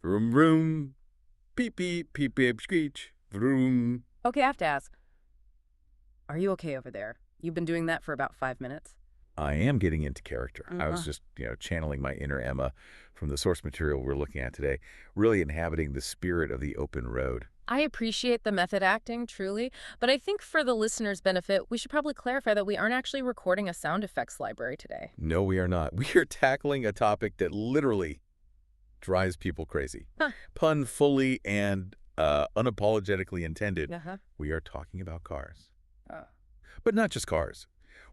Vroom, vroom. Beep, beep, beep, beep, screech. Vroom. Okay, I have to ask. Are you okay over there? You've been doing that for about 5 minutes. I am getting into character. I was Uh-huh. just, channeling my inner Emma from the source material we're looking at today, really inhabiting the spirit of the open road. I appreciate the method acting, truly, but I think for the listener's benefit, we should probably clarify that we aren't actually recording a sound effects library today. No, we are not. We are tackling a topic that literally drives people crazy. Huh. Pun fully and unapologetically intended. Uh-huh. We are talking about cars. Oh. But not just cars.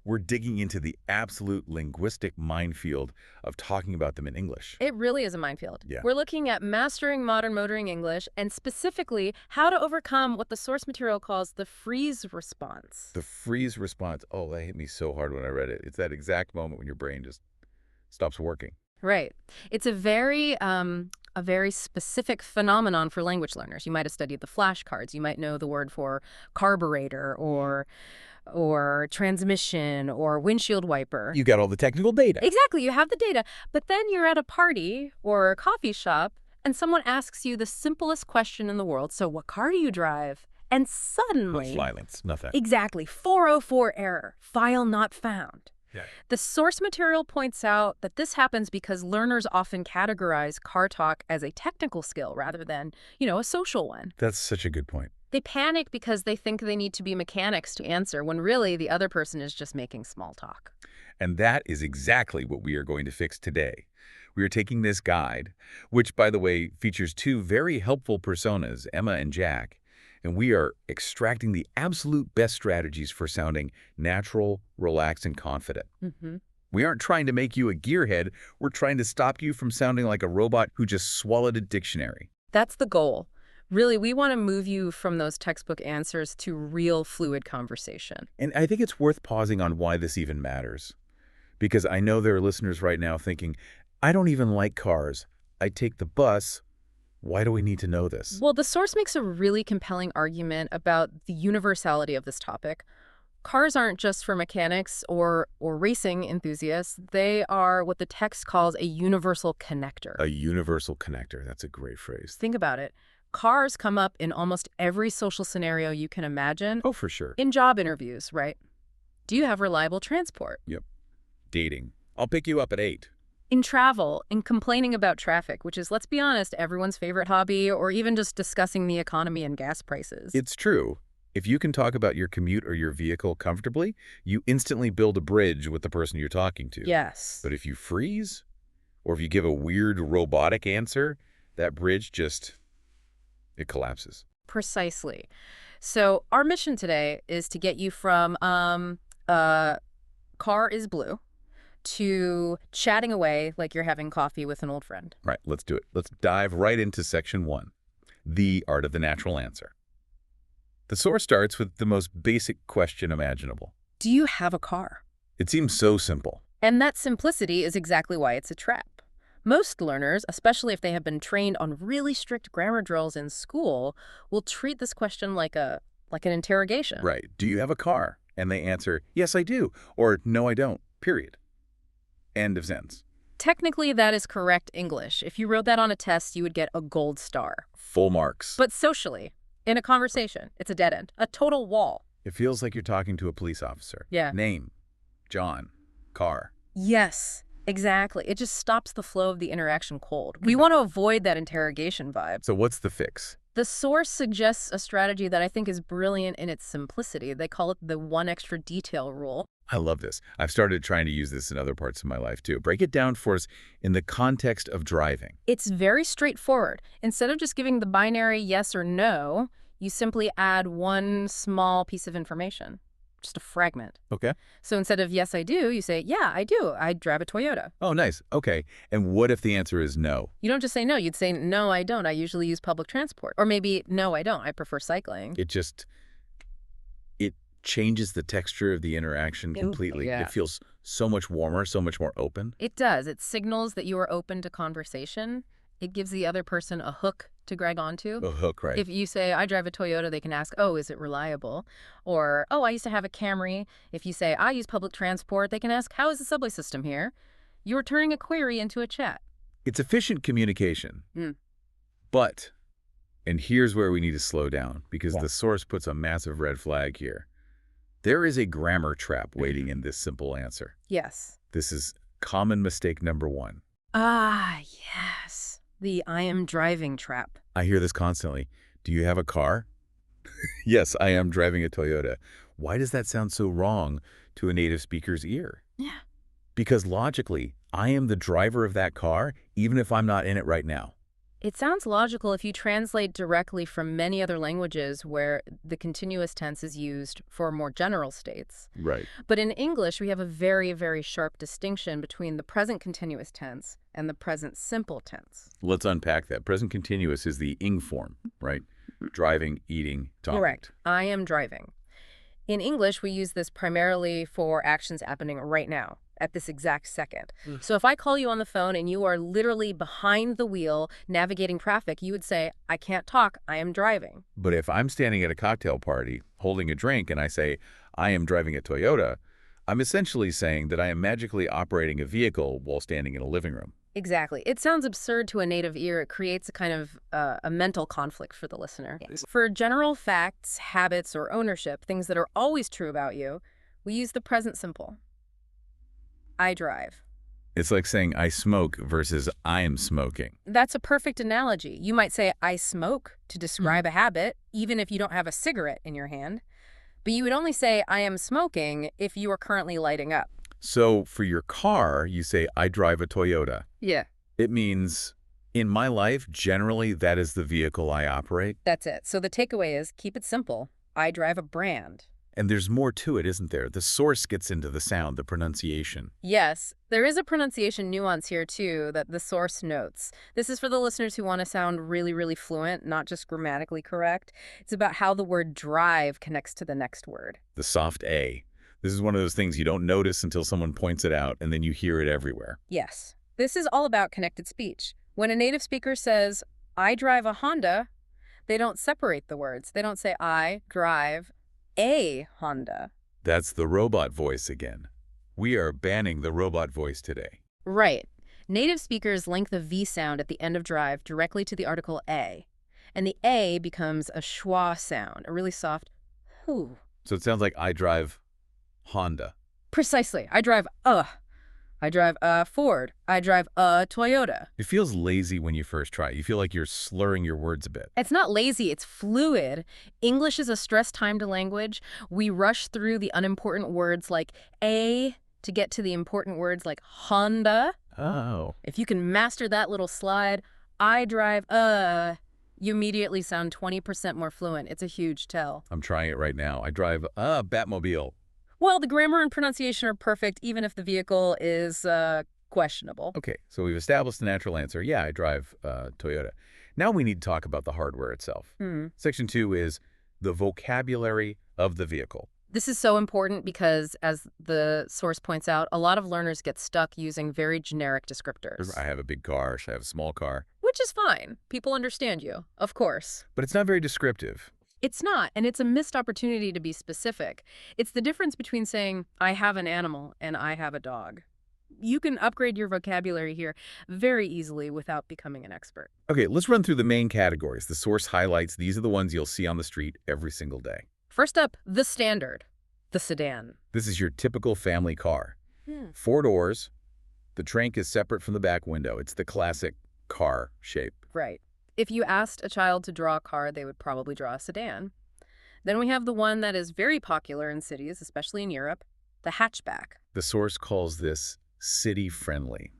We're digging into the absolute linguistic minefield of talking about them in English. It really is a minefield. Yeah. We're looking at mastering modern motoring English and specifically how to overcome what the source material calls the freeze response. The freeze response, oh, that hit me so hard when I read it. It's that exact moment when your brain just stops working. Right. It's a very specific phenomenon for language learners. You might have studied the flashcards. You might know the word for carburetor or transmission or windshield wiper. You got all the technical data. Exactly, you have the data. But then you're at a party or a coffee shop and someone asks you the simplest question in the world. So what car do you drive? And suddenly... Silence, nothing. Exactly. 404 error. File not found. Yeah. The source material points out that this happens because learners often categorize car talk as a technical skill rather than, a social one. That's such a good point. They panic because they think they need to be mechanics to answer, when really the other person is just making small talk. And that is exactly what we are going to fix today. We are taking this guide, which, by the way, features two very helpful personas, Emma and Jack, and we are extracting the absolute best strategies for sounding natural, relaxed, and confident. Mm-hmm. We aren't trying to make you a gearhead. We're trying to stop you from sounding like a robot who just swallowed a dictionary. That's the goal. Really, we want to move you from those textbook answers to real fluid conversation. And I think it's worth pausing on why this even matters. Because I know there are listeners right now thinking, I don't even like cars. I take the bus. Why do we need to know this? Well, the source makes a really compelling argument about the universality of this topic. Cars aren't just for mechanics or racing enthusiasts. They are what the text calls a universal connector. A universal connector. That's a great phrase. Think about it. Cars come up in almost every social scenario you can imagine. Oh, for sure. In job interviews, right? Do you have reliable transport? Yep. Dating. I'll pick you up at 8. In travel, in complaining about traffic, which is, let's be honest, everyone's favorite hobby, or even just discussing the economy and gas prices. It's true. If you can talk about your commute or your vehicle comfortably, you instantly build a bridge with the person you're talking to. Yes. But if you freeze, or if you give a weird robotic answer, that bridge just... it collapses. Precisely. So our mission today is to get you from car is blue to chatting away like you're having coffee with an old friend. Right, let's do it. Let's dive right into section 1, the art of the natural answer. The source starts with the most basic question imaginable. Do you have a car? It seems so simple. And that simplicity is exactly why it's a trap. Most learners, especially if they have been trained on really strict grammar drills in school, will treat this question like an interrogation. Right. Do you have a car? And they answer, yes, I do, or no, I don't, period. End of sentence. Technically, that is correct English. If you wrote that on a test, you would get a gold star. Full marks. But socially, in a conversation, it's a dead end, a total wall. It feels like you're talking to a police officer. Yeah. Name, John, car. Yes, exactly. It just stops the flow of the interaction cold. We want to avoid that interrogation vibe. So what's the fix? The source suggests a strategy that I think is brilliant in its simplicity. They call it the one extra detail rule. I love this. I've started trying to use this in other parts of my life, too. Break it down for us in the context of driving. It's very straightforward. Instead of just giving the binary yes or no, you simply add one small piece of information, just a fragment. Okay. So instead of yes, I do, you say, yeah, I do. I drive a Toyota. Oh, nice. Okay. And what if the answer is no? You don't just say no. You'd say, no, I don't. I usually use public transport. Or maybe, no, I don't. I prefer cycling. It changes the texture of the interaction completely. Yeah. It feels so much warmer, so much more open. It does. It signals that you are open to conversation. It gives the other person a hook to grab onto. A hook, right. If you say, I drive a Toyota, they can ask, oh, is it reliable? Or, oh, I used to have a Camry. If you say, I use public transport, they can ask, how is the subway system here? You're turning a query into a chat. It's efficient communication. But, and here's where we need to slow down, because Yeah. the source puts a massive red flag here. There is a grammar trap waiting in this simple answer. Yes. This is common mistake number one. Ah, yes. The I am driving trap. I hear this constantly. Do you have a car? Yes, I am driving a Toyota. Why does that sound so wrong to a native speaker's ear? Yeah. Because logically, I am the driver of that car, even if I'm not in it right now. It sounds logical if you translate directly from many other languages where the continuous tense is used for more general states. Right. But in English, we have a very, very sharp distinction between the present continuous tense and the present simple tense. Let's unpack that. Present continuous is the ing form, right? Driving, eating, talking. Correct. I am driving. In English, we use this primarily for actions happening right now, at this exact second. So if I call you on the phone and you are literally behind the wheel navigating traffic, you would say, I can't talk, I am driving. But if I'm standing at a cocktail party holding a drink and I say, I am driving a Toyota, I'm essentially saying that I am magically operating a vehicle while standing in a living room. Exactly. It sounds absurd to a native ear. It creates a kind of a mental conflict for the listener. Yes. For general facts, habits, or ownership, things that are always true about you, we use the present simple. I drive. It's like saying I smoke versus I am smoking. That's a perfect analogy. You might say I smoke to describe a habit, even if you don't have a cigarette in your hand. But you would only say I am smoking if you are currently lighting up. So for your car, you say, I drive a Toyota. Yeah. It means, in my life, generally, that is the vehicle I operate. That's it. So the takeaway is keep it simple. I drive a brand. And there's more to it, isn't there? The source gets into the sound, the pronunciation. Yes, there is a pronunciation nuance here, too, that the source notes. This is for the listeners who want to sound really, really fluent, not just grammatically correct. It's about how the word drive connects to the next word. The soft A. This is one of those things you don't notice until someone points it out, and then you hear it everywhere. Yes. This is all about connected speech. When a native speaker says, I drive a Honda, they don't separate the words. They don't say, I drive a Honda. That's the robot voice again. We are banning the robot voice today. Right. Native speakers link the V sound at the end of drive directly to the article a. And the A becomes a schwa sound, a really soft whoo. So it sounds like I drive Honda. Precisely. I drive a Ford. I drive a Toyota. It feels lazy when you first try it. You feel like you're slurring your words a bit. It's not lazy, it's fluid. English is a stress-timed language. We rush through the unimportant words like a to get to the important words like Honda. Oh. If you can master that little slide, I drive you immediately sound 20% more fluent. It's a huge tell. I'm trying it right now. I drive a Batmobile. Well, the grammar and pronunciation are perfect, even if the vehicle is questionable. Okay, so we've established the natural answer. Yeah, I drive Toyota. Now we need to talk about the hardware itself. Section 2 is the vocabulary of the vehicle. This is so important because, as the source points out, a lot of learners get stuck using very generic descriptors. I have a big car, I have a small car. Which is fine. People understand you, of course. But it's not very descriptive. It's not, and it's a missed opportunity to be specific. It's the difference between saying, I have an animal and I have a dog. You can upgrade your vocabulary here very easily without becoming an expert. Okay, let's run through the main categories. The source highlights these are the ones you'll see on the street every single day. First up, the standard, the sedan. This is your typical family car. 4 doors. The trunk is separate from the back window. It's the classic car shape. Right. If you asked a child to draw a car, they would probably draw a sedan. Then we have the one that is very popular in cities, especially in Europe, the hatchback. The source calls this city-friendly.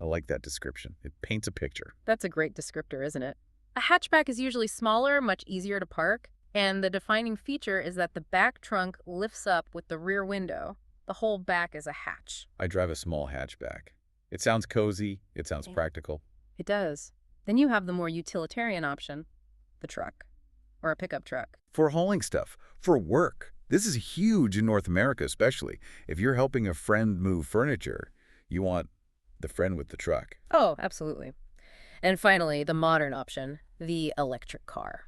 I like that description. It paints a picture. That's a great descriptor, isn't it? A hatchback is usually smaller, much easier to park, and the defining feature is that the back trunk lifts up with the rear window. The whole back is a hatch. I drive a small hatchback. It sounds cozy. It sounds practical. It does. Then you have the more utilitarian option, the truck, or a pickup truck. For hauling stuff, for work. This is huge in North America, especially. If you're helping a friend move furniture, you want the friend with the truck. Oh, absolutely. And finally, the modern option, the electric car.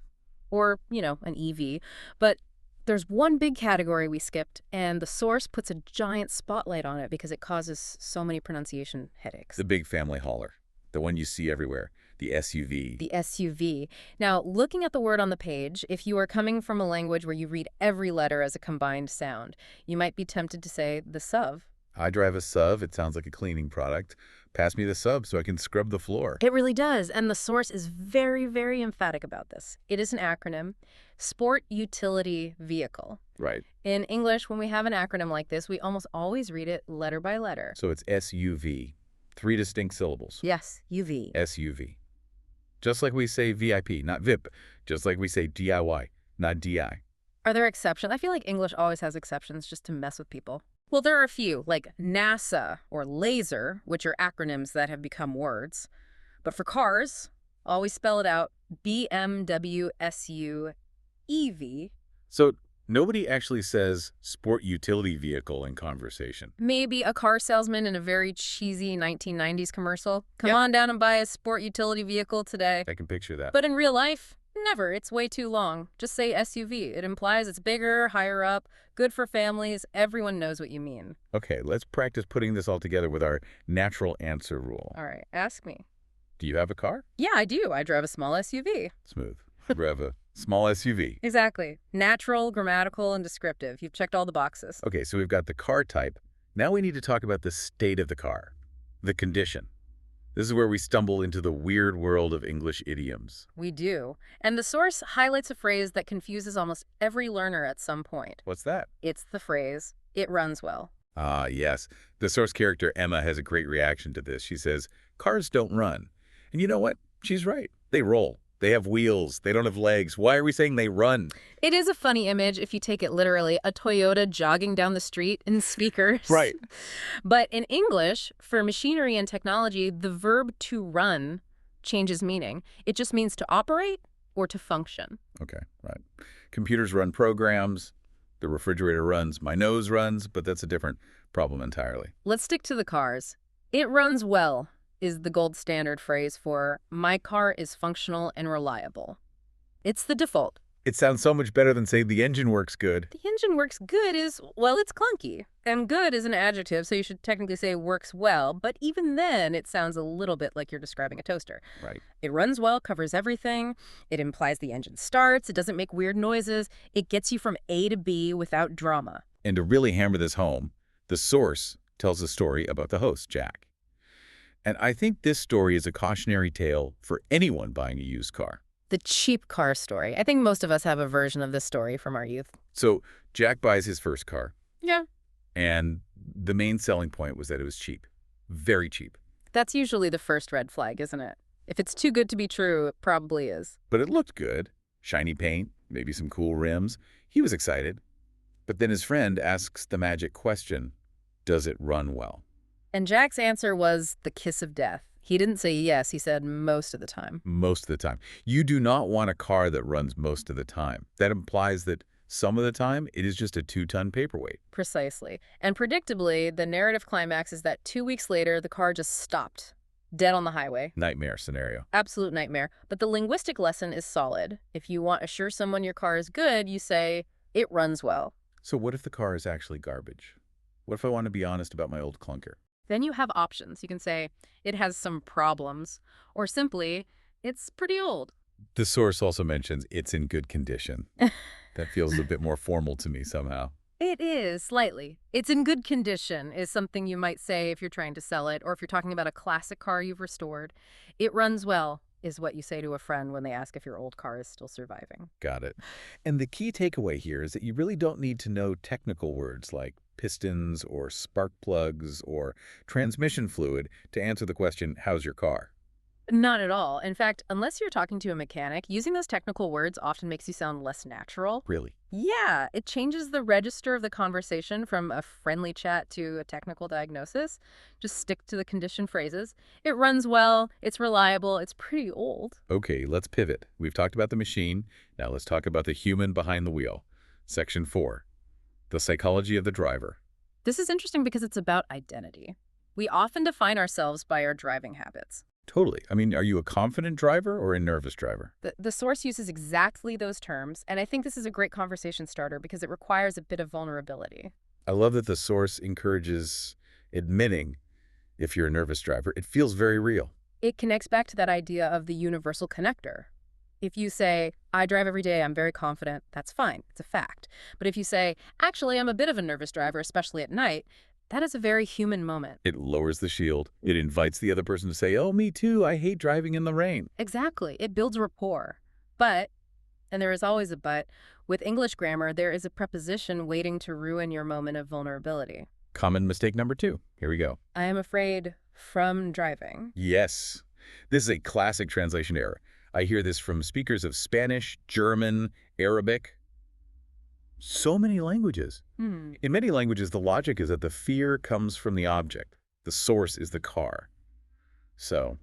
Or, an EV. But there's one big category we skipped, and the source puts a giant spotlight on it because it causes so many pronunciation headaches. The big family hauler. The one you see everywhere. the SUV. The SUV. Now, looking at the word on the page, if you are coming from a language where you read every letter as a combined sound, you might be tempted to say the SUV. I drive a SUV. It sounds like a cleaning product. Pass me the sub so I can scrub the floor. It really does, and the source is very, very emphatic about this. It is an acronym, Sport Utility Vehicle. Right. In English, when we have an acronym like this, we almost always read it letter by letter. So it's SUV. 3 distinct syllables. Yes, UV. SUV. Just like we say VIP, not VIP. Just like we say DIY, not DI. Are there exceptions? I feel like English always has exceptions just to mess with people. Well, there are a few, like NASA or laser, which are acronyms that have become words. But for cars, always spell it out BMW SUEV. So nobody actually says sport utility vehicle in conversation. Maybe a car salesman in a very cheesy 1990s commercial. Come on down and buy a sport utility vehicle today. I can picture that. But in real life, never. It's way too long. Just say SUV. It implies it's bigger, higher up, good for families. Everyone knows what you mean. Okay, let's practice putting this all together with our natural answer rule. All right, ask me. Do you have a car? Yeah, I do. I drive a small SUV. Smooth. You have a small SUV. Exactly. Natural, grammatical, and descriptive. You've checked all the boxes. Okay, so we've got the car type. Now we need to talk about the state of the car, the condition. This is where we stumble into the weird world of English idioms. We do. And the source highlights a phrase that confuses almost every learner at some point. What's that? It's the phrase, it runs well. Ah, yes. The source character, Emma, has a great reaction to this. She says, cars don't run. And you know what? She's right. They roll. They have wheels. They don't have legs. Why are we saying they run? It is a funny image if you take it literally, a Toyota jogging down the street in speakers. Right. But in English, for machinery and technology, the verb to run changes meaning. It just means to operate or to function. Okay, right. Computers run programs. The refrigerator runs. My nose runs, but that's a different problem entirely. Let's stick to the cars. It runs well is the gold standard phrase for my car is functional and reliable. It's the default. It sounds so much better than saying the engine works good. The engine works good is, well, it's clunky. And good is an adjective, so you should technically say works well, but even then it sounds a little bit like you're describing a toaster. Right. It runs well, covers everything. It implies the engine starts. It doesn't make weird noises. It gets you from A to B without drama. And to really hammer this home, the source tells a story about the host, Jack. And I think this story is a cautionary tale for anyone buying a used car. The cheap car story. I think most of us have a version of this story from our youth. So Jack buys his first car. Yeah. And the main selling point was that it was cheap. Very cheap. That's usually the first red flag, isn't it? If it's too good to be true, it probably is. But it looked good. Shiny paint, maybe some cool rims. He was excited. But then his friend asks the magic question, does it run well? And Jack's answer was the kiss of death. He didn't say yes, he said most of the time. Most of the time. You do not want a car that runs most of the time. That implies that some of the time it is just a 2-ton paperweight. Precisely. And predictably, the narrative climax is that 2 weeks later, the car just stopped, dead on the highway. Nightmare scenario. Absolute nightmare. But the linguistic lesson is solid. If you want to assure someone your car is good, you say, it runs well. So what if the car is actually garbage? What if I want to be honest about my old clunker? Then you have options. You can say, it has some problems, or simply, it's pretty old. The source also mentions it's in good condition. That feels a bit more formal to me somehow. It is, slightly. It's in good condition is something you might say if you're trying to sell it, or if you're talking about a classic car you've restored. It runs well is what you say to a friend when they ask if your old car is still surviving. Got it. And the key takeaway here is that you really don't need to know technical words like pistons or spark plugs or transmission fluid to answer the question, how's your car? Not at all. In fact, unless you're talking to a mechanic, using those technical words often makes you sound less natural. Really? Yeah, it changes the register of the conversation from a friendly chat to a technical diagnosis. Just stick to the condition phrases. It runs well, it's reliable, it's pretty old. Okay, let's pivot. We've talked about the machine. Now let's talk about the human behind the wheel. Section 4, the psychology of the driver. This is interesting because it's about identity. We often define ourselves by our driving habits. Totally. I mean, are you a confident driver or a nervous driver? The source uses exactly those terms, and I think this is a great conversation starter because it requires a bit of vulnerability. I love that the source encourages admitting if you're a nervous driver. It feels very real. It connects back to that idea of the universal connector. If you say, I drive every day, I'm very confident, that's fine. It's a fact. But if you say, actually, I'm a bit of a nervous driver, especially at night, that is a very human moment. It lowers the shield. It invites the other person to say, oh, me too, I hate driving in the rain. Exactly. It builds rapport. But, and there is always a but, with English grammar, there is a preposition waiting to ruin your moment of vulnerability. Common mistake number 2. Here we go. I am afraid from driving. Yes. This is a classic translation error. I hear this from speakers of Spanish, German, Arabic. So many languages. In many languages, the logic is that the fear comes from the object. The source is the car. So,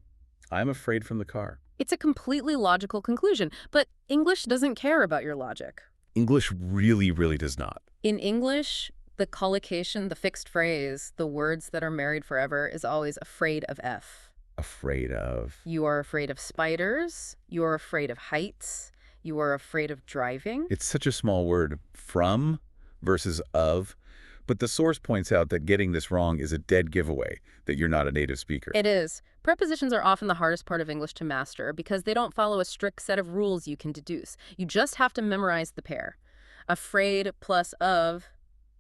I'm afraid from the car. It's a completely logical conclusion, but English doesn't care about your logic. English really, really does not. In English, the collocation, the fixed phrase, the words that are married forever is always afraid of F. Afraid of. You are afraid of spiders. You are afraid of heights. You are afraid of driving. It's such a small word, from versus of, but the source points out that getting this wrong is a dead giveaway that you're not a native speaker. It is. Prepositions are often the hardest part of English to master because they don't follow a strict set of rules you can deduce. You just have to memorize the pair. Afraid plus of,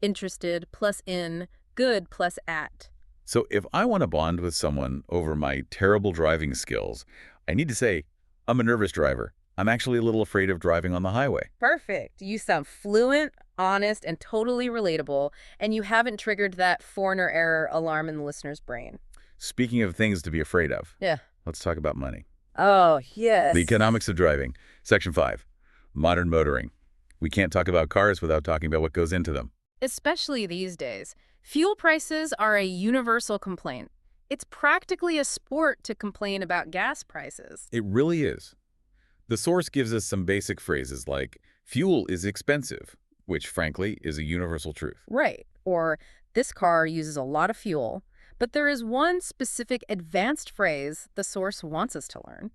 interested plus in, good plus at. So if I want to bond with someone over my terrible driving skills, I need to say, I'm a nervous driver. I'm actually a little afraid of driving on the highway. Perfect. You sound fluent, honest, and totally relatable, and you haven't triggered that foreigner error alarm in the listener's brain. Speaking of things to be afraid of, Yeah. let's talk about money. Oh, yes. The economics of driving. Section 5, modern motoring. We can't talk about cars without talking about what goes into them. Especially these days. Fuel prices are a universal complaint. It's practically a sport to complain about gas prices. It really is. The source gives us some basic phrases like, fuel is expensive, which frankly is a universal truth. Right. Or, this car uses a lot of fuel. But there is one specific advanced phrase the source wants us to learn.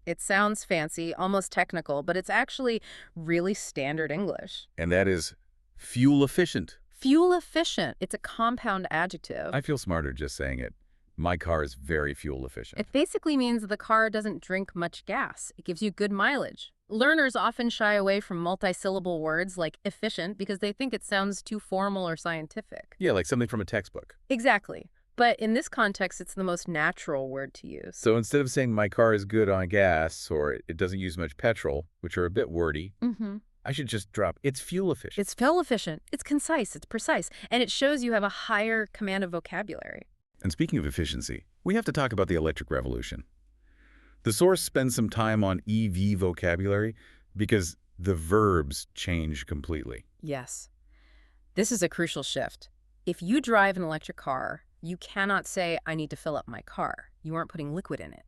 It sounds fancy, almost technical, but it's actually really standard English. And that is fuel efficient. Fuel efficient. It's a compound adjective. I feel smarter just saying it. My car is very fuel efficient. It basically means the car doesn't drink much gas. It gives you good mileage. Learners often shy away from multisyllable words like efficient because they think it sounds too formal or scientific. Yeah, like something from a textbook. Exactly. But in this context, it's the most natural word to use. So instead of saying my car is good on gas or it doesn't use much petrol, which are a bit wordy, I should just drop it's fuel efficient. It's fuel efficient. It's concise. It's precise. And it shows you have a higher command of vocabulary. And speaking of efficiency, we have to talk about the electric revolution. The source spends some time on EV vocabulary because the verbs change completely. Yes. This is a crucial shift. If you drive an electric car, you cannot say, I need to fill up my car. You aren't putting liquid in it.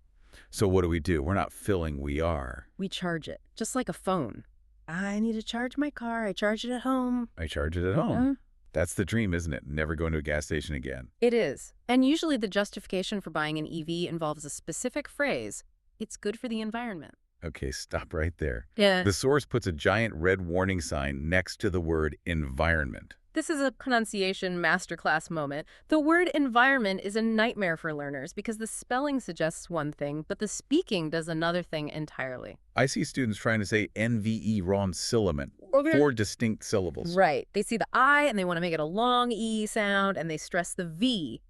So what do? We're not filling, we are. We charge it, just like a phone. I need to charge my car. I charge it at home. I charge it at home. That's the dream, isn't it? Never going to a gas station again. It is. And usually the justification for buying an EV involves a specific phrase. It's good for the environment. Okay, stop right there. Yeah. The source puts a giant red warning sign next to the word environment. This is a pronunciation masterclass moment. The word environment is a nightmare for learners because the spelling suggests one thing, but the speaking does another thing entirely. I see students trying to say NVE wrong syllament, 4 distinct syllables. Right. They see the I and they want to make it a long E sound, and they stress the V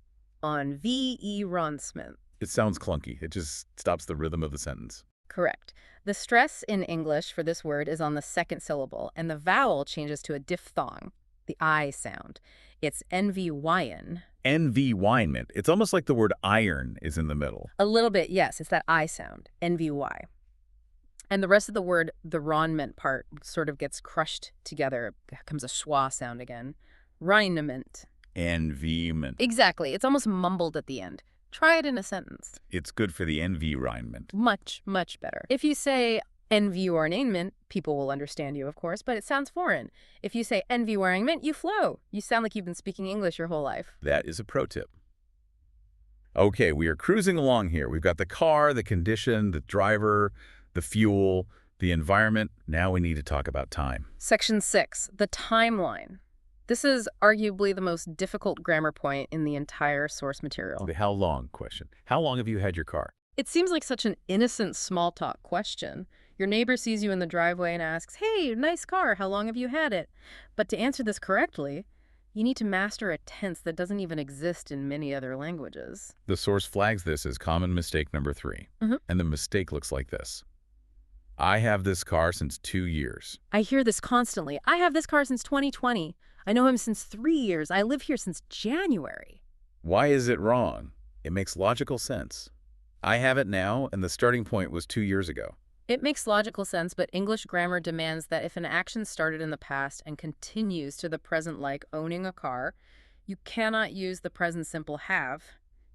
on VE ronsment. It sounds clunky. It just stops the rhythm of the sentence. Correct. The stress in English for this word is on the second syllable, and the vowel changes to a diphthong. The I sound. It's NVYN. NVYment. It's almost like the word iron is in the middle. A little bit, yes. It's that I sound. NVY. And the rest of the word, the ronment part, sort of gets crushed together. It becomes a schwa sound again. Rhinement. Envyment. Exactly. It's almost mumbled at the end. Try it in a sentence. It's good for the environment. Much, much better. If you say environment, people will understand you, of course, but it sounds foreign. If you say environment, you flow. You sound like you've been speaking English your whole life. That is a pro tip. Okay, we are cruising along here. We've got the car, the condition, the driver, the fuel, the environment. Now we need to talk about time. Section 6, the timeline. This is arguably the most difficult grammar point in the entire source material. The how long question. How long have you had your car? It seems like such an innocent small talk question. Your neighbor sees you in the driveway and asks, "Hey, nice car, how long have you had it?" But to answer this correctly, you need to master a tense that doesn't even exist in many other languages. The source flags this as common mistake number 3. Mhm. And the mistake looks like this. I have this car since 2 years. I hear this constantly. I have this car since 2020. I know him since 3 years. I live here since January. Why is it wrong? It makes logical sense. I have it now, and the starting point was 2 years ago. It makes logical sense, but English grammar demands that if an action started in the past and continues to the present, like owning a car, you cannot use the present simple have.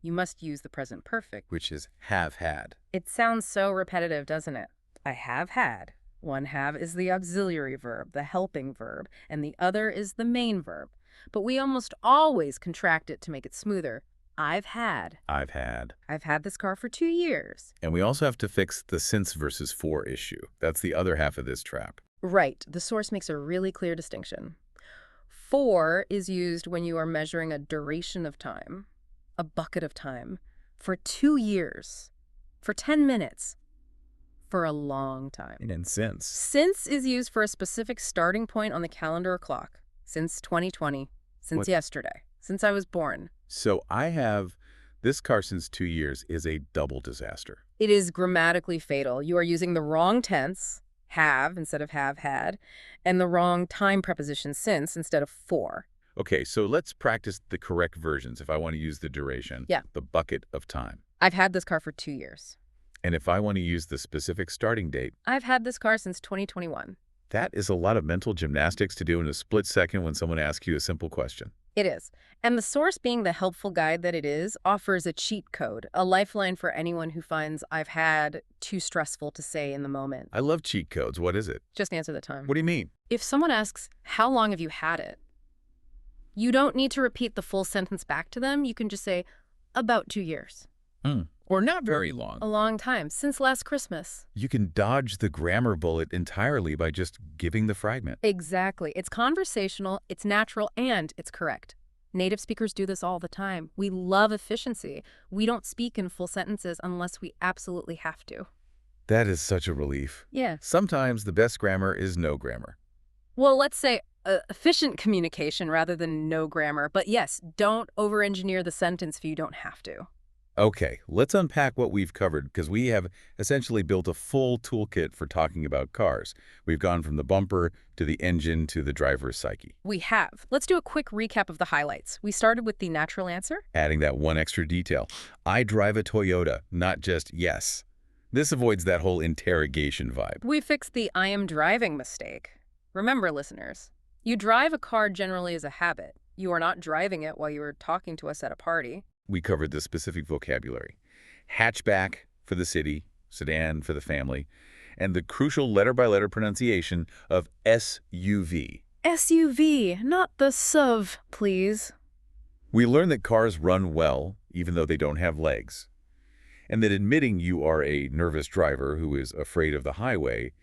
You must use the present perfect. Which is have had. It sounds so repetitive, doesn't it? I have had. One have is the auxiliary verb, the helping verb, and the other is the main verb. But we almost always contract it to make it smoother. I've had. I've had. I've had this car for 2 years. And we also have to fix the since versus for issue. That's the other half of this trap. Right. The source makes a really clear distinction. For is used when you are measuring a duration of time, a bucket of time, for 2 years, for 10 minutes, for a long time. And since. Since is used for a specific starting point on the calendar or clock. Since 2020, since What? yesterday, since I was born. So I have this car since 2 years is a double disaster. It is grammatically fatal. You are using the wrong tense, have instead of have had, and the wrong time preposition since instead of for. Okay, so let's practice the correct versions if I want to use the duration. Yeah. The bucket of time. I've had this car for 2 years. And if I want to use the specific starting date, I've had this car since 2021. that is a lot of mental gymnastics to do in a split second when someone asks you a simple question. It is. And the source, being the helpful guide that it is, offers a cheat code, a lifeline for anyone who finds I've had too stressful to say in the moment. I love cheat codes. What is it? Just answer the time. What do you mean? If someone asks, "How long have you had it?" you don't need to repeat the full sentence back to them. You can just say, "About 2 years." Or not very long. A long time, since last Christmas. You can dodge the grammar bullet entirely by just giving the fragment. Exactly. It's conversational, it's natural, and it's correct. Native speakers do this all the time. We love efficiency. We don't speak in full sentences unless we absolutely have to. That is such a relief. Yeah. Sometimes the best grammar is no grammar. Well, let's say efficient communication rather than no grammar. But yes, don't over-engineer the sentence if you don't have to. Okay, let's unpack what we've covered because we have essentially built a full toolkit for talking about cars. We've gone from the bumper to the engine to the driver's psyche. We have. Let's do a quick recap of the highlights. We started with the natural answer. Adding that one extra detail. I drive a Toyota, not just yes. This avoids that whole interrogation vibe. We fixed the I am driving mistake. Remember, listeners, you drive a car generally as a habit. You are not driving it while you are talking to us at a party. We covered the specific vocabulary. Hatchback for the city, sedan for the family, and the crucial letter-by-letter pronunciation of SUV. SUV, not the SUV, please. We learned that cars run well, even though they don't have legs, and that admitting you are a nervous driver who is afraid of the highway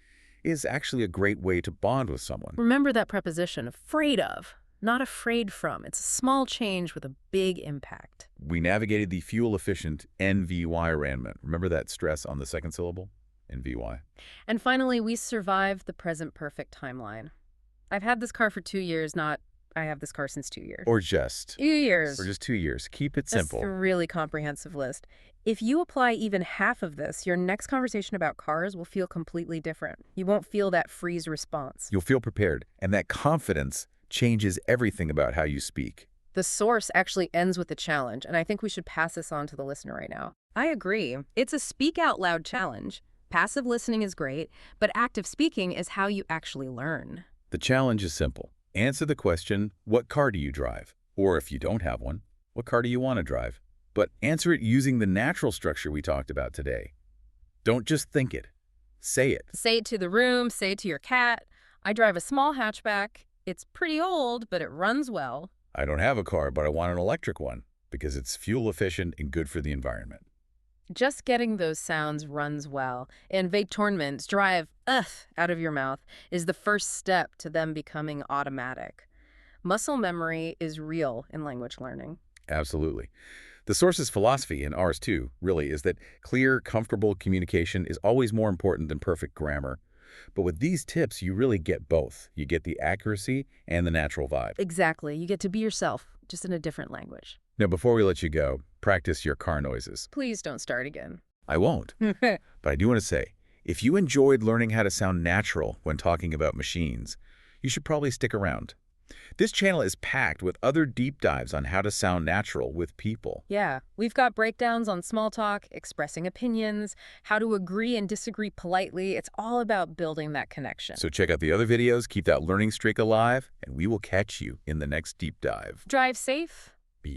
is actually a great way to bond with someone. Remember that preposition, afraid of, not afraid from. It's a small change with a big impact. We navigated the fuel-efficient NVY arrangement. Remember that stress on the second syllable? NVY. And finally, we survived the present perfect timeline. I've had this car for 2 years, not I have this car since 2 years. Or just. 2 years. Or just 2 years. Keep it simple. That's a really comprehensive list. If you apply even half of this, your next conversation about cars will feel completely different. You won't feel that freeze response. You'll feel prepared, and that confidence changes everything about how you speak. The source actually ends with a challenge, and I think we should pass this on to the listener right now. I agree. It's a speak out loud challenge. Passive listening is great, but active speaking is how you actually learn. The challenge is simple. Answer the question, what car do you drive? Or if you don't have one, what car do you want to drive? But answer it using the natural structure we talked about today. Don't just think it. Say it. Say it to the room, say it to your cat. I drive a small hatchback. It's pretty old, but it runs well. I don't have a car, but I want an electric one because it's fuel efficient and good for the environment. Just getting those sounds runs well. And Tournaments drive out of your mouth is the first step to them becoming automatic. Muscle memory is real in language learning. Absolutely. The source's philosophy, and ours too, really, is that clear, comfortable communication is always more important than perfect grammar. But with these tips, you really get both. You get the accuracy and the natural vibe. Exactly. You get to be yourself, just in a different language. Now, before we let you go, practice your car noises. Please don't start again. I won't. But I do want to say, if you enjoyed learning how to sound natural when talking about machines, you should probably stick around. This channel is packed with other deep dives on how to sound natural with people. Yeah, we've got breakdowns on small talk, expressing opinions, how to agree and disagree politely. It's all about building that connection. So check out the other videos, keep that learning streak alive, and we will catch you in the next deep dive. Drive safe. Be